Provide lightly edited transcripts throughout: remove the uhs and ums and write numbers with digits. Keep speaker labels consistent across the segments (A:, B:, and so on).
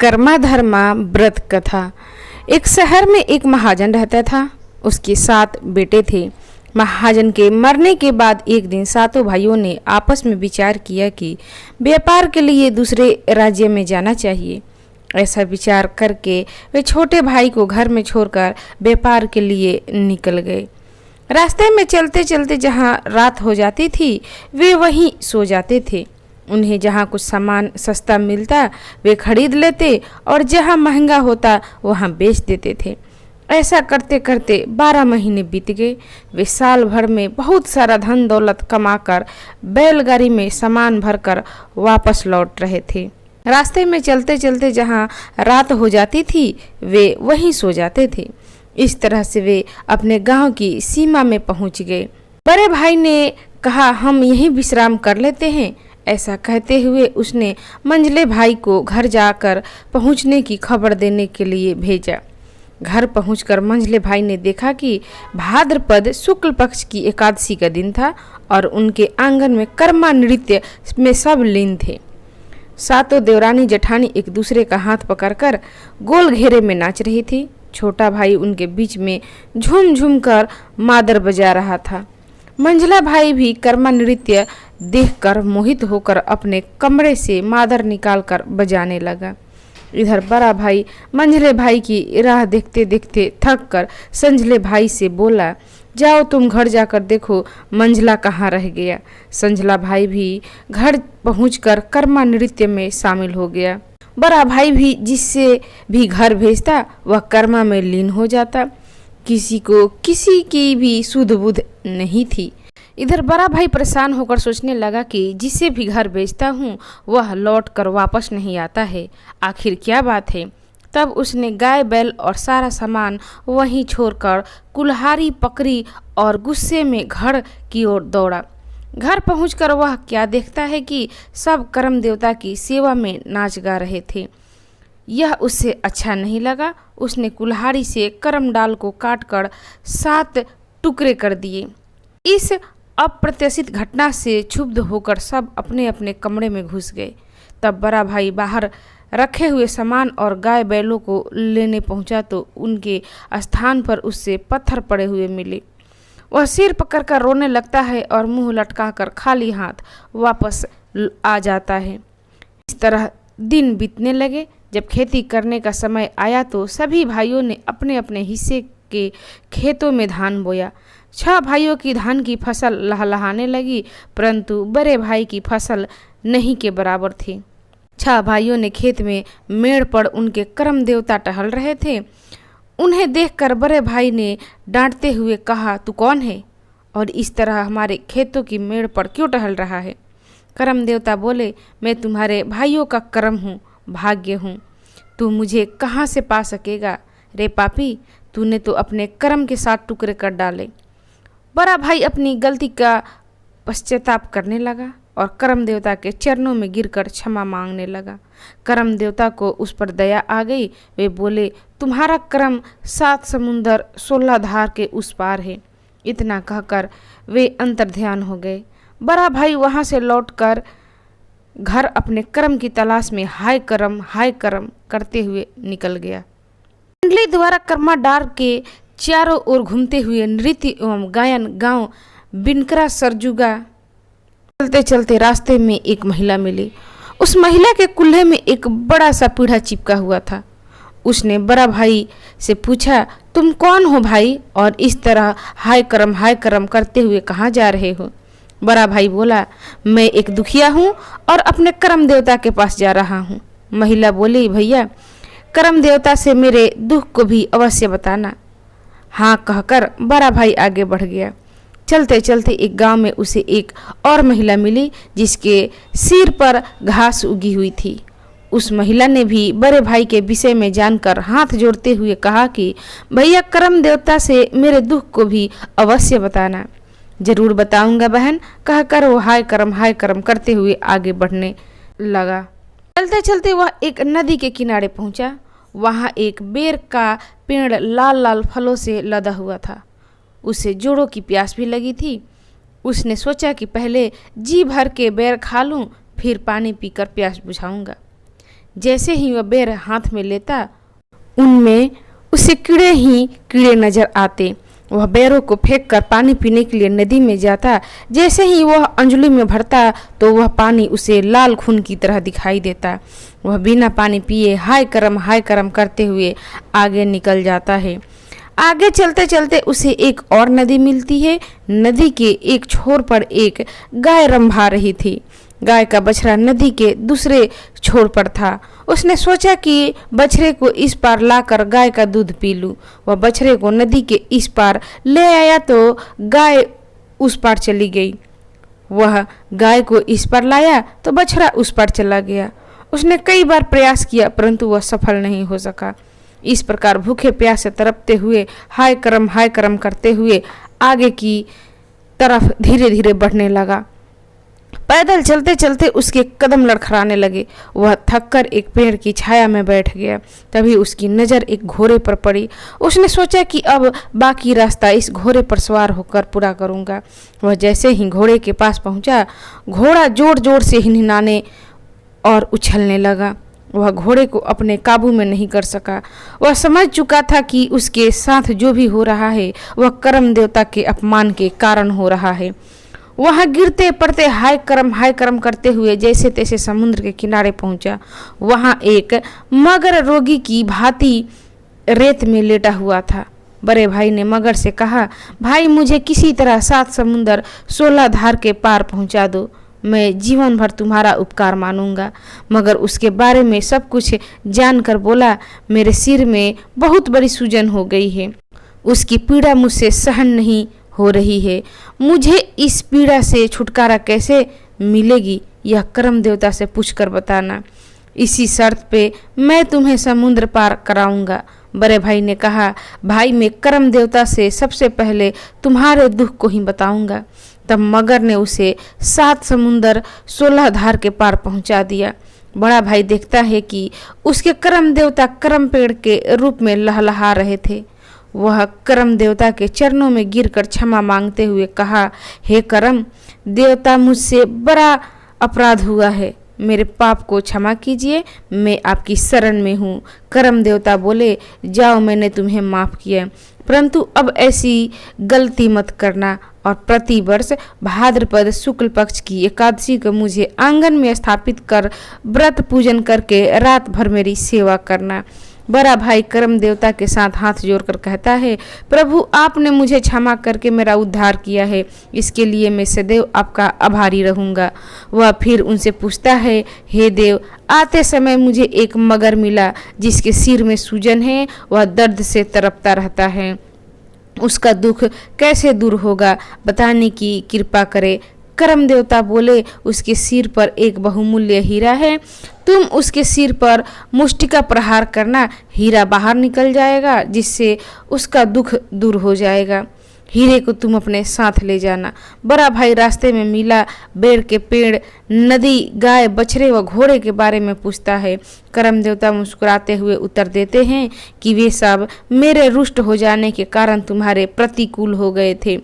A: कर्मा धर्मा व्रत कथा। एक शहर में एक महाजन रहता था। उसके 7 बेटे थे। महाजन के मरने के बाद एक दिन सातों भाइयों ने आपस में विचार किया कि व्यापार के लिए दूसरे राज्य में जाना चाहिए। ऐसा विचार करके वे छोटे भाई को घर में छोड़कर व्यापार के लिए निकल गए। रास्ते में चलते चलते जहाँ रात हो जाती थी वे वहीं सो जाते थे। उन्हें जहाँ कुछ सामान सस्ता मिलता वे खरीद लेते और जहाँ महंगा होता वहाँ बेच देते थे। ऐसा करते करते 12 महीने बीत गए। वे साल भर में बहुत सारा धन दौलत कमाकर बैलगाड़ी में सामान भरकर वापस लौट रहे थे। रास्ते में चलते चलते जहाँ रात हो जाती थी वे वहीं सो जाते थे। इस तरह से वे अपने गांव की सीमा में पहुंच गए। बड़े भाई ने कहा, हम यहीं विश्राम कर लेते हैं। ऐसा कहते हुए उसने मंझले भाई को घर जाकर पहुंचने की खबर देने के लिए भेजा। घर पहुंचकर मंझले भाई ने देखा कि भाद्रपद शुक्ल पक्ष की एकादशी का दिन था और उनके आंगन में कर्मा नृत्य में सब लीन थे। सातों देवरानी जेठानी एक दूसरे का हाथ पकड़कर गोल घेरे में नाच रही थी। छोटा भाई उनके बीच में झूम झूम कर मादर बजा रहा था। मंझला भाई भी कर्मा नृत्य देखकर मोहित होकर अपने कमरे से मादर निकालकर बजाने लगा। इधर बड़ा भाई मंझले भाई की राह देखते देखते थक कर संझले भाई से बोला, जाओ तुम घर जाकर देखो मंझला कहाँ रह गया। संझला भाई भी घर पहुंचकर कर्मा नृत्य में शामिल हो गया। बड़ा भाई भी जिससे भी घर भेजता वह कर्मा में लीन हो जाता। किसी को किसी की भी सुध बुध नहीं थी। इधर बड़ा भाई परेशान होकर सोचने लगा कि जिसे भी घर भेजता हूँ वह लौट कर वापस नहीं आता है, आखिर क्या बात है। तब उसने गाय बैल और सारा सामान वहीं छोड़कर कुल्हाड़ी पकड़ी और गुस्से में घर की ओर दौड़ा। घर पहुंचकर वह क्या देखता है कि सब कर्म देवता की सेवा में नाच गा रहे थे। यह उससे अच्छा नहीं लगा। उसने कुल्हाड़ी से करम डाल को काटकर 7 टुकड़े कर दिए। इस अप्रत्याशित घटना से क्षुब्ध होकर सब अपने अपने कमरे में घुस गए। तब बड़ा भाई बाहर रखे हुए सामान और गाय बैलों को लेने पहुंचा तो उनके स्थान पर उससे पत्थर पड़े हुए मिले। वह सिर पकड़कर रोने लगता है और मुंह लटकाकर खाली हाथ वापस आ जाता है। इस तरह दिन बीतने लगे। जब खेती करने का समय आया तो सभी भाइयों ने अपने अपने हिस्से के खेतों में धान बोया। 6 भाइयों की धान की फसल लहलहाने लगी, परंतु बड़े भाई की फसल नहीं के बराबर थी। 6 भाइयों ने खेत में मेड़ पर उनके कर्म देवता टहल रहे थे। उन्हें देखकर बड़े भाई ने डांटते हुए कहा, तू कौन है और इस तरह हमारे खेतों की मेड़ पर क्यों टहल रहा है। कर्म देवता बोले, मैं तुम्हारे भाइयों का कर्म हूँ, भाग्य हूँ। तू मुझे कहाँ से पा सकेगा रे पापी, तूने तो अपने कर्म के 7 टुकड़े कर डाले। बड़ा भाई अपनी गलती का पश्चाताप करने लगा और कर्म देवता के चरणों में गिरकर क्षमा मांगने लगा। कर्म देवता को उस पर दया आ गई। वे बोले, तुम्हारा कर्म 7 समुंदर 16 धार के उस पार है। इतना कहकर वे अंतर्ध्यान हो गए। बड़ा भाई वहाँ से लौटकर घर अपने कर्म की तलाश में हाय कर्म करते हुए निकल गया। मंडली द्वारा कर्मा डार के चारों ओर घूमते हुए नृत्य एवं गायन गांव बिनकरा सरजुगा। चलते चलते रास्ते में एक महिला मिली। उस महिला के कुल्हे में एक बड़ा सा पीढ़ा चिपका हुआ था। उसने बड़ा भाई से पूछा, तुम कौन हो भाई और इस तरह हाय कर्म करते हुए कहाँ जा रहे हो। बड़ा भाई बोला, मैं एक दुखिया हूँ और अपने कर्म देवता के पास जा रहा हूँ। महिला बोली, भैया कर्म देवता से मेरे दुख को भी अवश्य बताना। हाँ कहकर बड़ा भाई आगे बढ़ गया। चलते चलते एक गांव में उसे एक और महिला मिली जिसके सिर पर घास उगी हुई थी। उस महिला ने भी बड़े भाई के विषय में जानकर हाथ जोड़ते हुए कहा कि भैया कर्म देवता से मेरे दुख को भी अवश्य बताना। जरूर बताऊंगा बहन, कहकर वो हाय कर्म करते हुए आगे बढ़ने लगा। चलते चलते वह एक नदी के किनारे पहुंचा। वहाँ एक बेर का पेड़ लाल लाल फलों से लदा हुआ था। उसे जोड़ों की प्यास भी लगी थी। उसने सोचा कि पहले जी भर के बेर खा लूं, फिर पानी पीकर प्यास बुझाऊंगा। जैसे ही वह बेर हाथ में लेता उनमें उसे कीड़े ही कीड़े नजर आते। वह बेरों को फेंक कर पानी पीने के लिए नदी में जाता। जैसे ही वह अंजलि में भरता तो वह पानी उसे लाल खून की तरह दिखाई देता। वह बिना पानी पिए हाय करम करते हुए आगे निकल जाता है। आगे चलते चलते उसे एक और नदी मिलती है। नदी के एक छोर पर एक गाय रंभा रही थी। गाय का बछड़ा नदी के दूसरे छोर पर था। उसने सोचा कि बछड़े को इस पार लाकर गाय का दूध पी लूं। वह बछड़े को नदी के इस पार ले आया तो गाय उस पार चली गई। वह गाय को इस पार लाया तो बछड़ा उस पार चला गया। उसने कई बार प्रयास किया परंतु वह सफल नहीं हो सका। इस प्रकार भूखे प्यासे तड़पते हुए हाय करम करते हुए आगे की तरफ धीरे धीरे बढ़ने लगा। पैदल चलते चलते उसके कदम लड़खड़ाने लगे। वह थककर एक पेड़ की छाया में बैठ गया। तभी उसकी नज़र एक घोड़े पर पड़ी। उसने सोचा कि अब बाकी रास्ता इस घोड़े पर सवार होकर पूरा करूंगा। वह जैसे ही घोड़े के पास पहुंचा, घोड़ा जोर जोर से हिनहिनाने और उछलने लगा। वह घोड़े को अपने काबू में नहीं कर सका। वह समझ चुका था कि उसके साथ जो भी हो रहा है वह करम देवता के अपमान के कारण हो रहा है। वहां गिरते पड़ते हाय करम करते हुए जैसे तैसे समुद्र के किनारे पहुंचा। वहां एक मगर रोगी की भांति रेत में लेटा हुआ था। बड़े भाई ने मगर से कहा, भाई मुझे किसी तरह 7 समुंदर 16 धार के पार पहुंचा दो, मैं जीवन भर तुम्हारा उपकार मानूंगा। मगर उसके बारे में सब कुछ जानकर बोला, मेरे सिर में बहुत बड़ी सूजन हो गई है। उसकी पीड़ा मुझसे सहन नहीं हो रही है। मुझे इस पीड़ा से छुटकारा कैसे मिलेगी यह करम देवता से पूछकर बताना। इसी शर्त पे मैं तुम्हें समुद्र पार कराऊंगा। बड़े भाई ने कहा, भाई मैं करम देवता से सबसे पहले तुम्हारे दुख को ही बताऊंगा। तब मगर ने उसे 7 समुंदर 16 धार के पार पहुंचा दिया। बड़ा भाई देखता है कि उसके करम देवता करम पेड़ के रूप में लहलहा रहे थे। वह करम देवता के चरणों में गिरकर क्षमा मांगते हुए कहा, हे करम देवता, मुझसे बड़ा अपराध हुआ है, मेरे पाप को क्षमा कीजिए, मैं आपकी शरण में हूँ। करम देवता बोले, जाओ मैंने तुम्हें माफ़ किया, परंतु अब ऐसी गलती मत करना और प्रति वर्ष भाद्रपद शुक्ल पक्ष की एकादशी को मुझे आंगन में स्थापित कर व्रत पूजन करके रात भर मेरी सेवा करना। बड़ा भाई करम देवता के साथ हाथ जोड़कर कहता है, प्रभु आपने मुझे क्षमा करके मेरा उद्धार किया है, इसके लिए मैं सदैव आपका आभारी रहूँगा। वह फिर उनसे पूछता है, हे देव, आते समय मुझे एक मगर मिला जिसके सिर में सूजन है, वह दर्द से तड़पता रहता है, उसका दुख कैसे दूर होगा, बताने की कृपा करे। करम देवता बोले, उसके सिर पर एक बहुमूल्य हीरा है, तुम उसके सिर पर मुष्टिका प्रहार करना, हीरा बाहर निकल जाएगा जिससे उसका दुख दूर हो जाएगा। हीरे को तुम अपने साथ ले जाना। बड़ा भाई रास्ते में मिला बेर के पेड़, नदी, गाय, बछड़े व घोड़े के बारे में पूछता है। करम देवता मुस्कुराते हुए उत्तर देते हैं कि वे सब मेरे रुष्ट हो जाने के कारण तुम्हारे प्रतिकूल हो गए थे,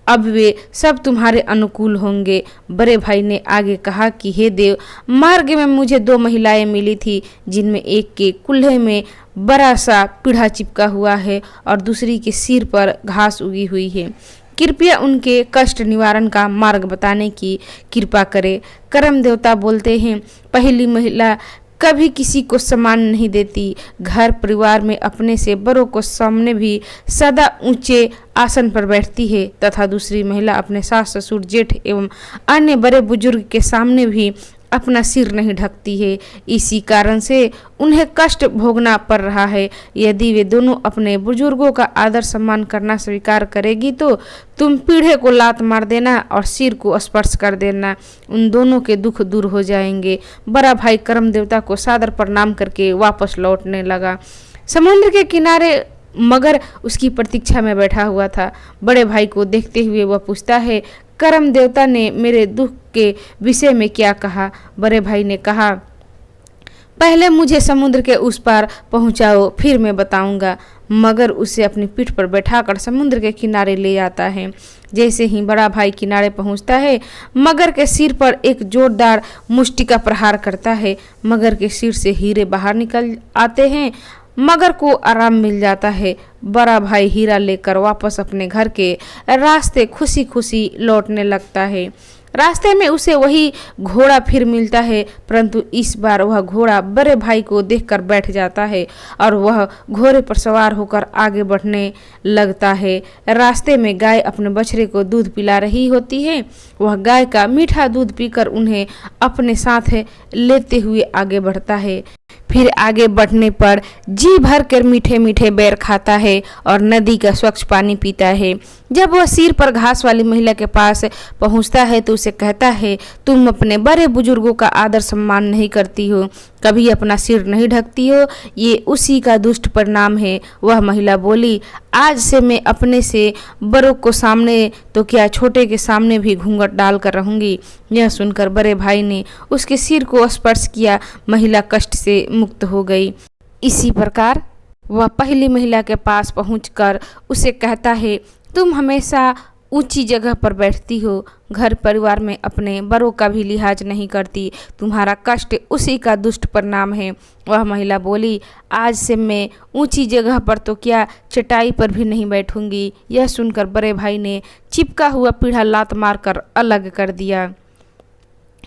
A: अब वे सब तुम्हारे अनुकूल होंगे। बड़े भाई ने आगे कहा कि हे देव, मार्ग में मुझे 2 महिलाएं मिली थी, जिनमें एक के कुल्हे में बड़ा सा पीढ़ा चिपका हुआ है और दूसरी के सिर पर घास उगी हुई है। कृपया उनके कष्ट निवारण का मार्ग बताने की कृपा करे। करम देवता बोलते हैं, पहली महिला कभी किसी को सम्मान नहीं देती, घर परिवार में अपने से बड़ों को सामने भी सदा ऊंचे आसन पर बैठती है, तथा दूसरी महिला अपने सास ससुर जेठ एवं अन्य बड़े बुजुर्ग के सामने भी अपना सिर नहीं ढकती है। इसी कारण से उन्हें कष्ट भोगना पड़ रहा है। यदि वे दोनों अपने बुजुर्गों का आदर सम्मान करना स्वीकार करेगी तो तुम पीढ़े को लात मार देना और सिर को स्पर्श कर देना, उन दोनों के दुख दूर हो जाएंगे। बड़ा भाई करम देवता को सादर प्रणाम करके वापस लौटने लगा। समुद्र के किनारे मगर उसकी प्रतीक्षा में बैठा हुआ था। बड़े भाई को देखते हुए वह पूछता है, करम देवता ने मेरे दुख के विषय में क्या कहा? बड़े भाई ने कहा, पहले मुझे समुद्र के उस पार पहुंचाओ, फिर मैं बताऊंगा। मगर उसे अपनी पीठ पर बैठाकर समुद्र के किनारे ले जाता है। जैसे ही बड़ा भाई किनारे पहुंचता है, मगर के सिर पर एक जोरदार मुष्टि का प्रहार करता है। मगर के सिर से हीरे बाहर निकल आते हैं। मगर को आराम मिल जाता है। बड़ा भाई हीरा लेकर वापस अपने घर के रास्ते खुशी खुशी लौटने लगता है। रास्ते में उसे वही घोड़ा फिर मिलता है, परंतु इस बार वह घोड़ा बड़े भाई को देखकर बैठ जाता है और वह घोड़े पर सवार होकर आगे बढ़ने लगता है। रास्ते में गाय अपने बछड़े को दूध पिला रही होती है। वह गाय का मीठा दूध पीकर उन्हें अपने साथ लेते हुए आगे बढ़ता है। फिर आगे बढ़ने पर जी भर कर मीठे मीठे बेर खाता है और नदी का स्वच्छ पानी पीता है। जब वह सिर पर घास वाली महिला के पास पहुंचता है तो उसे कहता है, तुम अपने बड़े बुजुर्गों का आदर सम्मान नहीं करती हो, कभी अपना सिर नहीं ढकती हो, ये उसी का दुष्ट परिणाम है। वह महिला बोली, आज से मैं अपने से बड़ों को सामने तो क्या छोटे के सामने भी घूंघट डालकर रहूंगी। यह सुनकर बड़े भाई ने उसके सिर को स्पर्श किया। महिला कष्ट से मुक्त हो गई। इसी प्रकार वह पहली महिला के पास पहुंचकर उसे कहता है, तुम हमेशा ऊंची जगह पर बैठती हो, घर परिवार में अपने बड़ों का भी लिहाज नहीं करती, तुम्हारा कष्ट उसी का दुष्ट परिणाम है। वह महिला बोली, आज से मैं ऊंची जगह पर तो क्या चटाई पर भी नहीं बैठूंगी। यह सुनकर बड़े भाई ने चिपका हुआ पीढ़ा लात मारकर अलग कर दिया।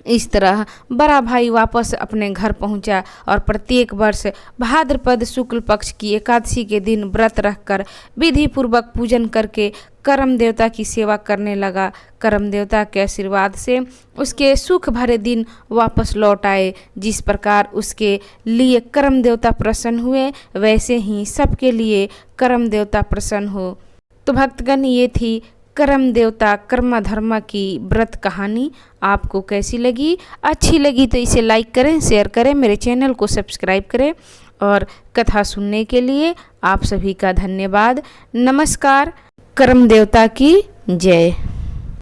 A: इस तरह बड़ा भाई वापस अपने घर पहुंचा और प्रत्येक वर्ष भाद्रपद शुक्ल पक्ष की एकादशी के दिन व्रत रखकर विधि पूर्वक पूजन करके करम देवता की सेवा करने लगा। करम देवता के आशीर्वाद से उसके सुख भरे दिन वापस लौट आए। जिस प्रकार उसके लिए करम देवता प्रसन्न हुए, वैसे ही सबके लिए करम देवता प्रसन्न हो। तो भक्तगण, ये थी करम देवता कर्म धर्म की व्रत कहानी। आपको कैसी लगी? अच्छी लगी तो इसे लाइक करें, शेयर करें, मेरे चैनल को सब्सक्राइब करें और कथा सुनने के लिए आप सभी का धन्यवाद। नमस्कार। करम देवता की जय।